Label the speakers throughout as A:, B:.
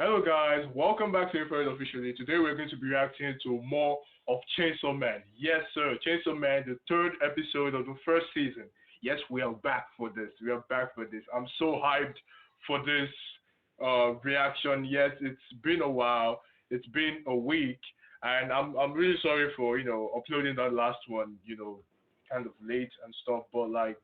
A: Hello guys, welcome back to E03 officially. Today we're going to be reacting to more of Chainsaw Man. Yes sir, Chainsaw Man, the third episode of the first season. Yes, we are back for this. We are back for this. I'm so hyped for this reaction. Yes, it's been a while. It's been a week, and I'm really sorry for uploading that last one kind of late and stuff. But like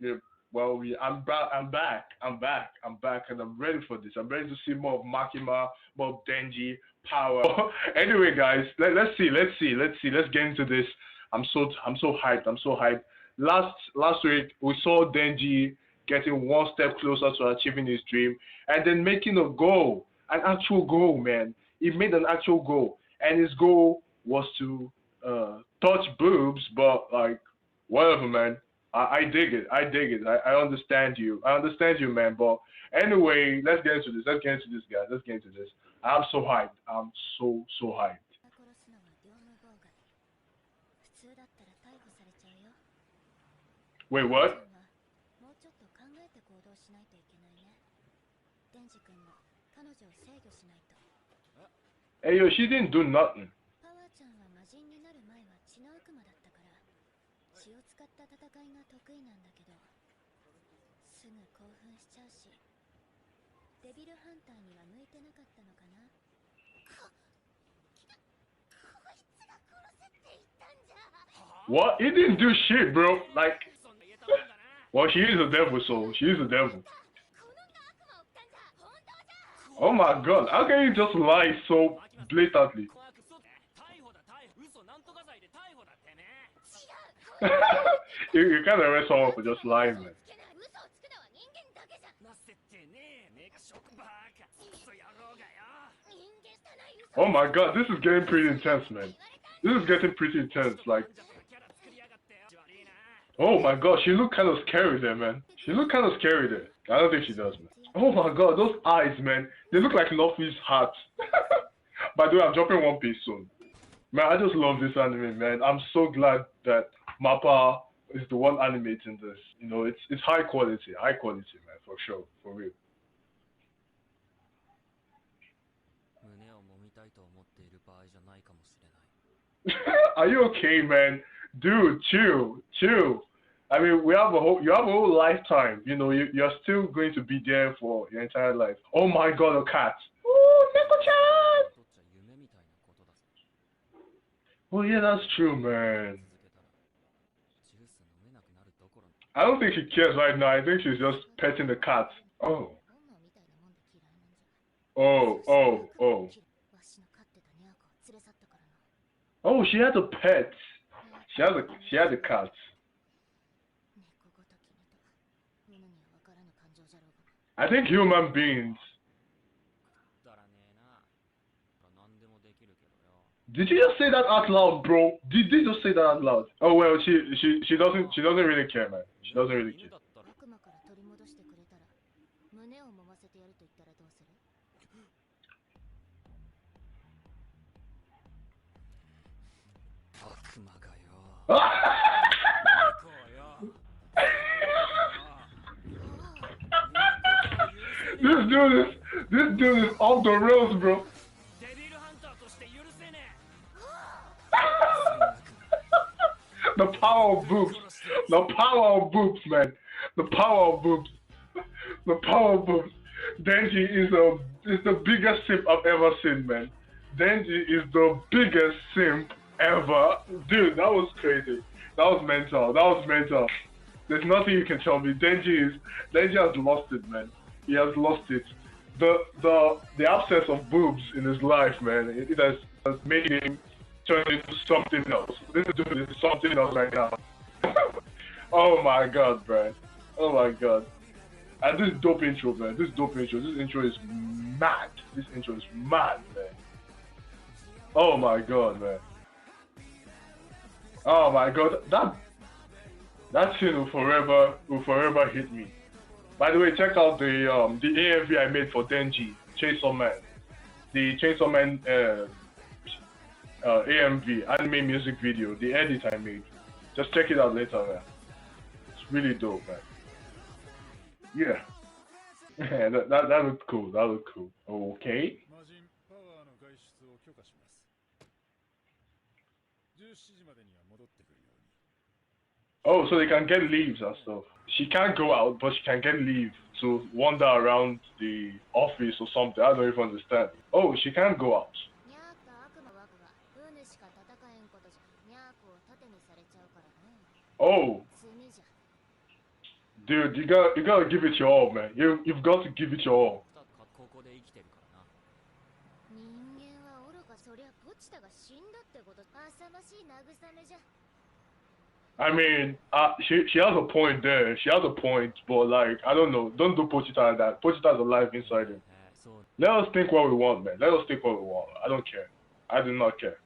A: you know, well, I'm back, and I'm ready for this. I'm ready to see more of Makima, more of Denji, power. Anyway, guys, let's get into this. I'm so hyped. I'm so hyped. Last week we saw Denji getting one step closer to achieving his dream, and then making a goal, an actual goal, man. He made an actual goal, and his goal was to touch boobs, but like whatever, man. I dig it. I dig it. I understand you. I understand you, man. But anyway, let's get into this. Let's get into this, guys. Let's get into this. I'm so hyped. I'm so hyped. Wait, what? Hey, yo, she didn't do nothing. What? He didn't do shit, bro. Like, well, she is a devil, so she is a devil. Oh my god, how can you just lie so blatantly? You can't arrest someone for just lying, man. Oh my god, this is getting pretty intense, man. This is getting pretty intense, like... Oh my god, she looked kind of scary there, man. She looked kind of scary there. I don't think she does, man. Oh my god, those eyes, man. They look like Luffy's heart. By the way, I'm dropping One Piece soon. Man, I just love this anime, man. I'm so glad that Mappa is the one animating this. You know, it's high quality, man, for sure, for real. Are you okay, man? Dude, chill. I mean, you have a whole lifetime. You know, you're still going to be there for your entire life. Oh my god, a cat. Oh, Neko-chan! Oh yeah, that's true, man. I don't think she cares right now. I think she's just petting the cat. Oh. Oh. Oh, she had a pet. She had a cat. I think human beings. Did you just say that out loud, bro? Did you just say that out loud? Oh well, she doesn't really care, man. She doesn't really care. This dude is off the rails, bro. The power of boobs. The power of boobs, man. The power of boobs. The power of boobs. Denji is the biggest simp I've ever seen, man. Denji is the biggest simp ever. Dude, that was crazy. That was mental. There's nothing you can tell me. Denji has lost it, man. He has lost it. The absence of boobs in his life, man, it has made him turn into something else. This dude is something else right now. Oh my god, bro. Oh my god. And this dope intro, man. This intro is mad. This intro is mad, man. Oh my god, man. Oh my god. That scene will forever hit me. By the way, check out the AMV I made for Denji, Chainsaw Man. The Chainsaw Man AMV, anime music video, the edit I made. Just check it out later, man. It's really dope, man. Yeah. that looked cool. Okay. Oh, so they can get leaves and stuff. She can't go out, but she can get leave to wander around the office or something. I don't even understand. Oh, she can't go out. Oh, dude, you gotta give it your all, man. You've got to give it your all. I mean, she has a point there. She has a point, but like I don't know. Don't do Pochita like that. Pochita's alive inside him. Let us think what we want, man. Let us think what we want. I don't care. I do not care.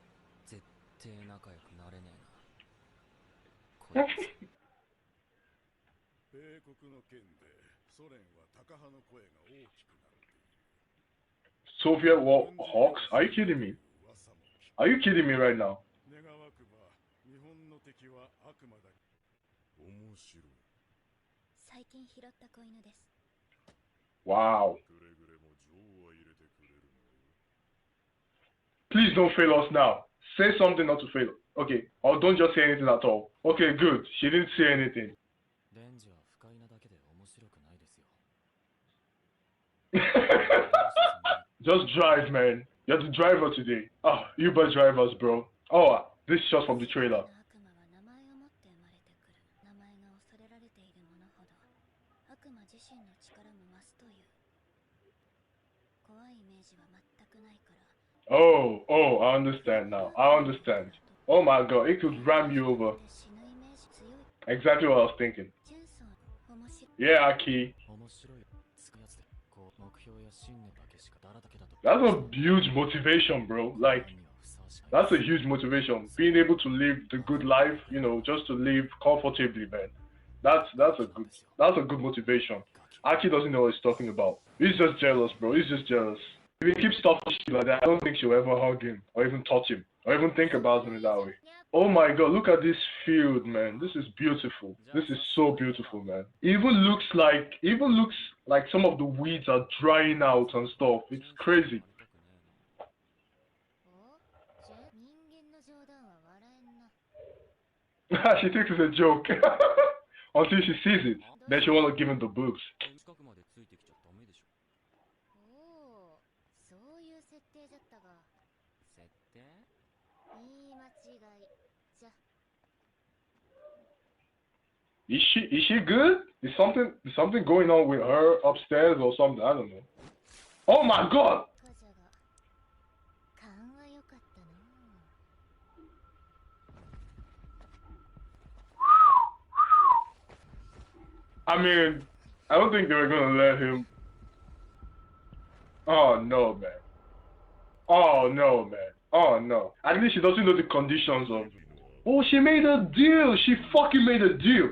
A: Soviet War Hawks? Are you kidding me? Are you kidding me right now? Wow. Please don't fail us now. Say something not to fail. Okay. Or don't just say anything at all. Okay, good. She didn't say anything. Just drive, man. You're the driver today. Oh, Uber drivers, bro. Oh, this shot from the trailer. Oh, I understand now. I understand. Oh my god, it could ram you over. Exactly what I was thinking. Yeah, Aki. That's a huge motivation, bro. Like, that's a huge motivation. Being able to live the good life, you know, just to live comfortably, man. That's a good motivation. Aki doesn't know what he's talking about. He's just jealous, bro. He's just jealous. If he keeps talking shit like that, I don't think she'll ever hug him, or even touch him, or even think about him in that way. Oh my god, look at this field, man. This is beautiful. This is so beautiful, man. It even looks like some of the weeds are drying out and stuff. It's crazy. She thinks it's a joke. Until she sees it. Then she wanna give him the boobs. Is she good? Is something going on with her upstairs or something? I don't know. Oh my god! I mean, I don't think they were gonna let him. Oh no, man. Oh no, man. Oh no. At least she doesn't know the conditions of. Oh, she made a deal. She fucking made a deal.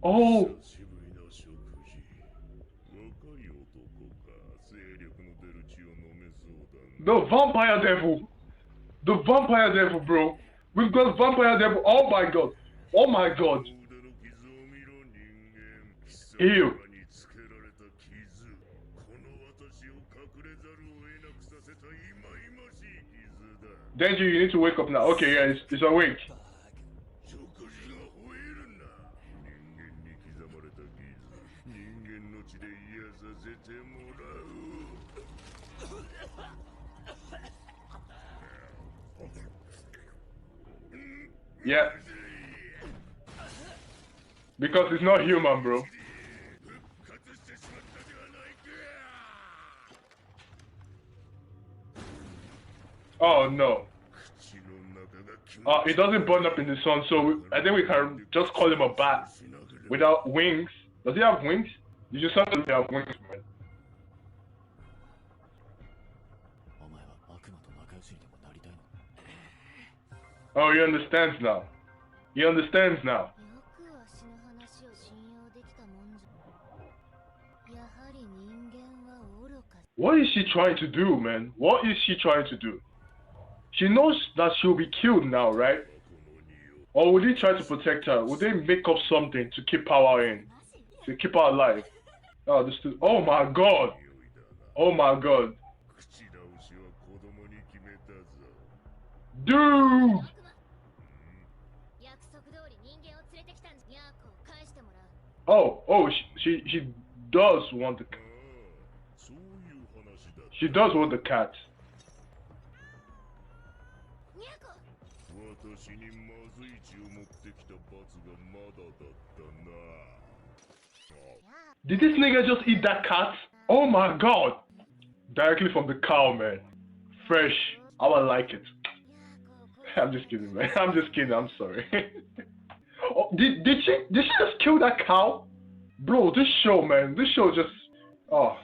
A: Oh. The vampire devil. The vampire devil, bro. We've got vampire devil. Oh my god. Oh my god. Ew. Denji, you need to wake up now. Okay, yeah, it's awake. Yeah. Because it's not human, bro. Oh no. It doesn't burn up in the sun, so I think we can just call him a bat. Without wings. Does he have wings? You just certainly have wings, man. Oh, he understands now. He understands now. What is she trying to do, man? What is she trying to do? She knows that she'll be killed now, right? Or would they try to protect her? Would they make up something to keep power in? To keep her alive? Oh, oh my god! Oh my god. Dude! Oh, she does want the she does want the cat. Did this nigga just eat that cat? Oh my god! Directly from the cow, man. Fresh. I would like it. I'm just kidding, man. I'm just kidding. I'm sorry. Oh, did she just kill that cow? Bro, this show, man. This show just. Oh.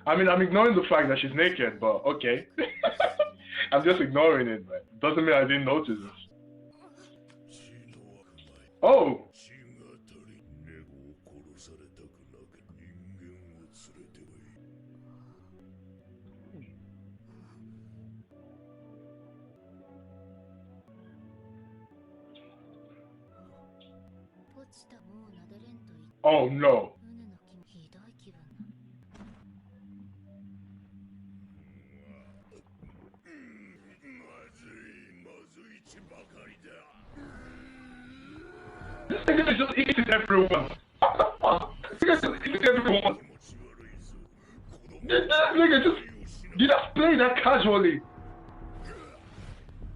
A: I mean, I'm ignoring the fact that she's naked, but okay. I'm just ignoring it, man. Doesn't mean I didn't notice it. Oh. Oh no. This nigga is just eating everyone. This nigga just eating everyone. This nigga just play that casually.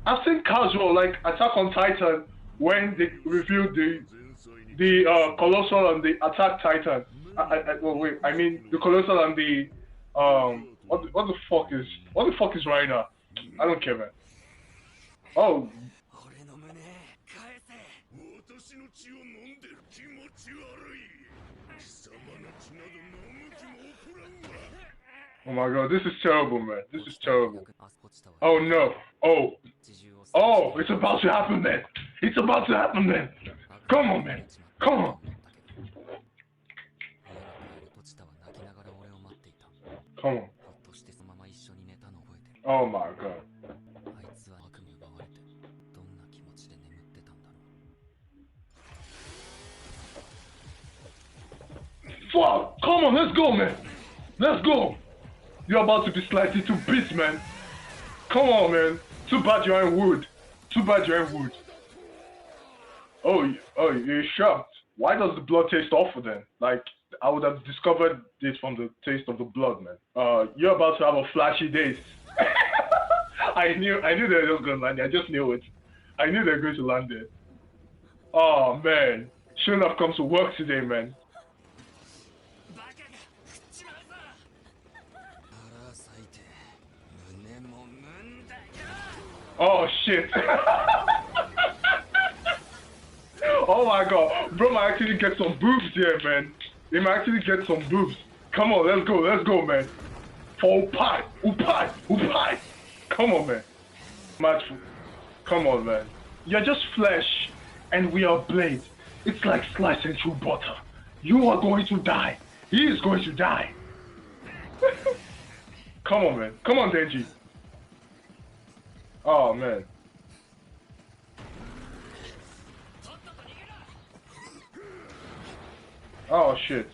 A: I've seen casual like Attack on Titan when they reviewed the Colossal and the Attack Titan. Well, wait, I mean the Colossal and the what the fuck is Reiner? I don't care, man. Oh. Oh my god, this is terrible, man. This is terrible. Oh no. Oh, it's about to happen, man. It's about to happen, man. Come on, man. Come on. Come on. Oh my god. Fuck! Come on, let's go, man. Let's go. You're about to be sliced into bits, man. Come on, man. Too bad you're in wood. Too bad you're in wood. Oh, you're shocked. Why does the blood taste awful then? Like, I would have discovered this from the taste of the blood, man. You're about to have a flashy day. I knew they were just gonna land there. I just knew it. I knew they were going to land there. Oh man, shouldn't have come to work today, man. Oh shit. Oh my god, bro might actually get some boobs here, man. He might actually get some boobs. Come on, let's go, man. For Upai. Come on, man. Come on, man. You're just flesh, and we are blade. It's like slicing through butter. You are going to die. He is going to die. Come on, man. Come on, Denji. Oh, man. Oh, shit.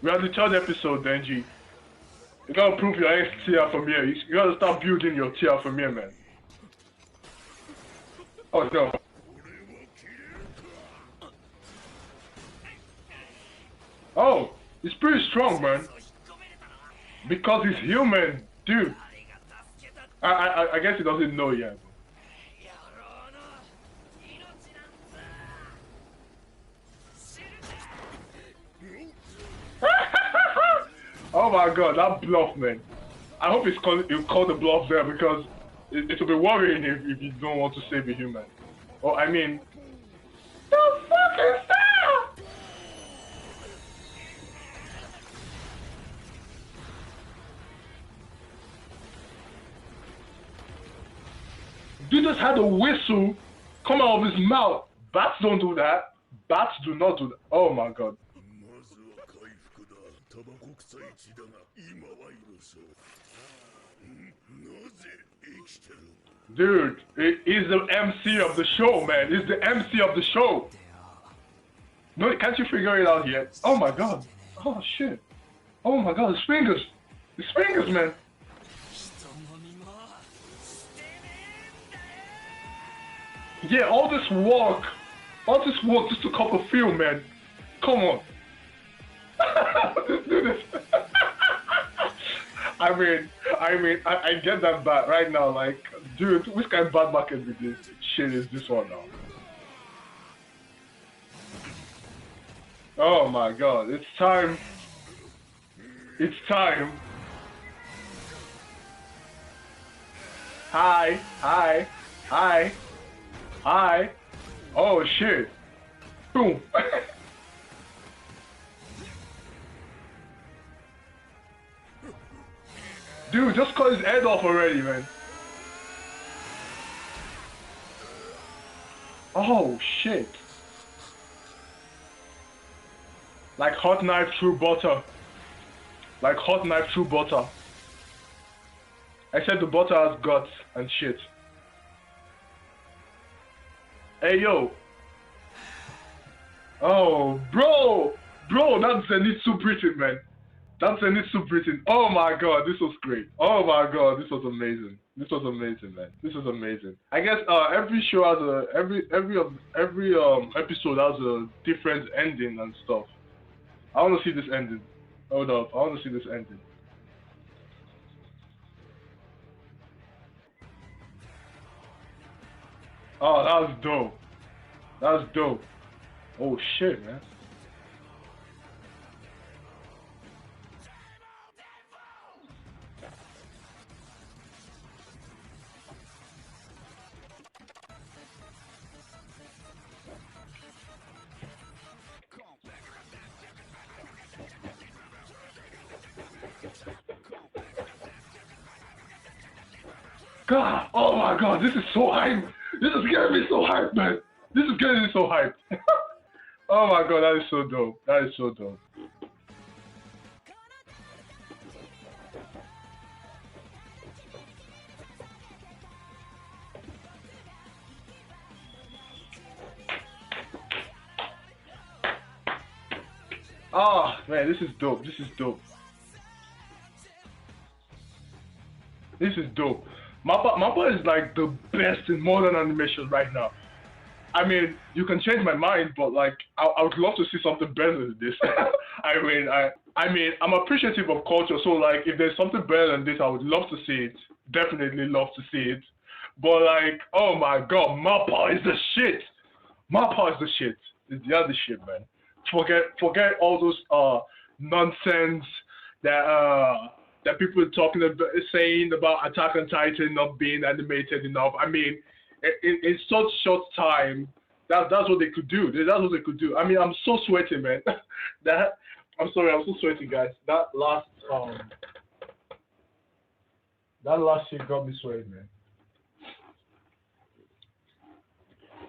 A: We are the third episode, Denji. You gotta prove your ex tier from here. You gotta start building your tier from here, man. Oh, no. Oh, he's pretty strong, man. Because he's human, dude. I guess he doesn't know yet. Oh my god, that bluff, man. I hope he'll call the bluff there because it will be worrying if you don't want to save a human. Oh, I mean... The fucking stop! Dude just had a whistle come out of his mouth. Bats don't do that. Bats do not do that. Oh my god. Dude, he's the MC of the show, man. He's the MC of the show. No, can't you figure it out yet? Oh my god. Oh shit. Oh my god, his fingers. His fingers, man. Yeah, all this work just to cop a feel, man. Come on. Just do this. I get that bad right now. Like, dude, which kind of bad market with this shit is this one now? Oh my god, it's time. It's time. Hi, hi, hi, hi. Oh shit. Boom. Dude, just cut his head off already, man. Oh shit. Like hot knife through butter. Like hot knife through butter. Except the butter has guts and shit. Hey yo. Oh, bro. Bro, that's Zenitsu breathing, man. That's Zenitsu breathing. Oh my god, this was great. Oh my god, this was amazing. This was amazing, man. This was amazing. I guess every show has a every episode has a different ending and stuff. I want to see this ending. Hold up, I want to see this ending. Oh, that was dope. That was dope. Oh shit, man. God, oh my god, this is so hype. This is getting me so hype, man. This is getting me so hype. Oh my god, that is so dope. That is so dope. Oh man, this is dope. This is dope. This is dope. Mappa is like the best in modern animation right now. I mean, you can change my mind, but like, I would love to see something better than this. I'm appreciative of culture, so like, if there's something better than this, I would love to see it. Definitely love to see it. But like, oh my god, Mappa is the shit. Mappa is the shit. It's the other shit, man. Forget all those nonsense that that people are talking about, saying about Attack on Titan not being animated enough. I mean, in such short time, that's what they could do. That's what they could do. I mean, I'm so sweaty, man. that I'm sorry, I'm so sweaty, guys. That last shit got me sweaty, man.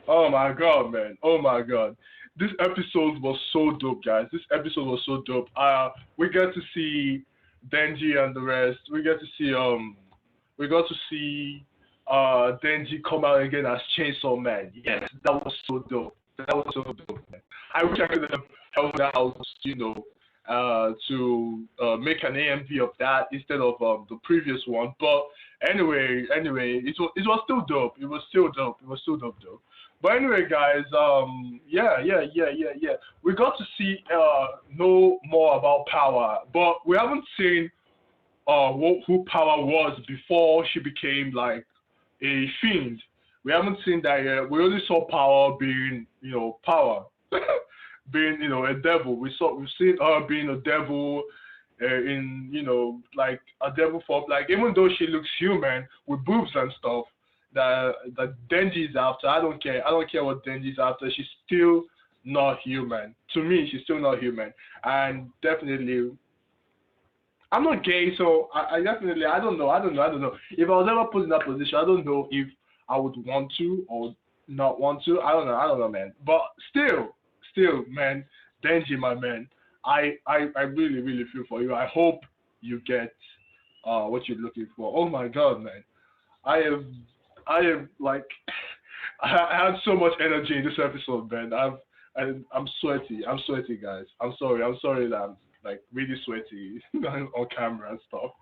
A: Oh my god, man. Oh my god. This episode was so dope, guys. This episode was so dope. We get to see Denji and the rest. We got to see Denji come out again as Chainsaw Man. Yes, that was so dope. That was so dope, man. I wish I could have helped out, to make an AMV of that instead of the previous one. But anyway, it was still dope. It was still dope. It was still dope, though. But anyway, guys, yeah. We got to see know more about Power, but we haven't seen who Power was before she became like a fiend. We haven't seen that yet. We only saw Power being, Power, being, a devil. We've seen her being a devil in, like a devil form. Like even though she looks human with boobs and stuff, that Denji's after. I don't care. I don't care what Denji's after. She's still not human. To me, she's still not human. And definitely, I'm not gay, so I definitely, I don't know. If I was ever put in that position, I don't know if I would want to or not want to. I don't know, man. But still, man, Denji, my man, I really, really feel for you. I hope you get what you're looking for. Oh my God, man, I am, I am like, I had so much energy in this episode, man. I'm sweaty. I'm sweaty, guys. I'm sorry. I'm sorry that like really sweaty on camera and stuff.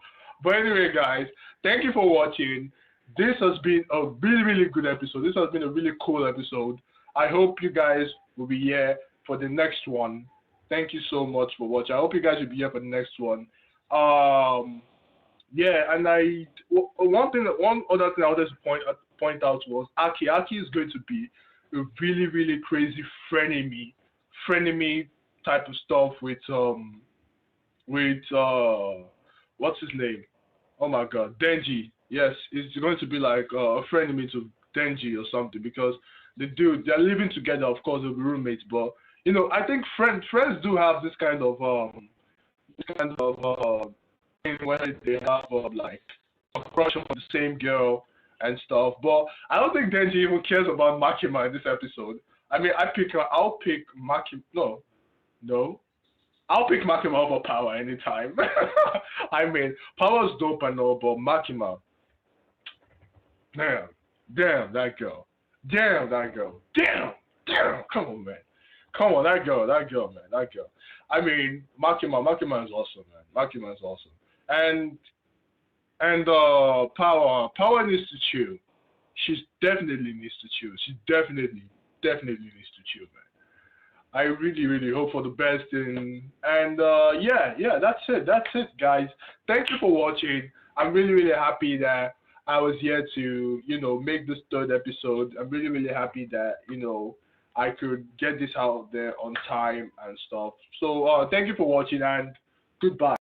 A: But anyway, guys, thank you for watching. This has been a really, really good episode. This has been a really cool episode. I hope you guys will be here for the next one. Thank you so much for watching. I hope you guys will be here for the next one. Yeah, and one other thing I wanted to point out was Aki. Aki is going to be a really, really crazy frenemy type of stuff with what's his name? Oh my God, Denji. Yes, it's going to be like a frenemy to Denji or something because they're living together. Of course, they'll be roommates, but I think friends do have this kind of thing where they have like a crush on the same girl and stuff. But I don't think Denji even cares about Makima in this episode. I mean, I'll pick Makima. No. I'll pick Makima over Power anytime. I mean, Power's dope and all, but Makima, damn that girl, damn, come on, man, come on, that girl, man, that girl. I mean, Makima is awesome, man. Makima is awesome, and Power needs to chill. She definitely needs to chill. She definitely needs to chill, man. I really, really hope for the best and yeah, that's it, guys. Thank you for watching. I'm really, really happy that I was here to, make this third episode. I'm really, really happy that, I could get this out there on time and stuff. So thank you for watching and goodbye.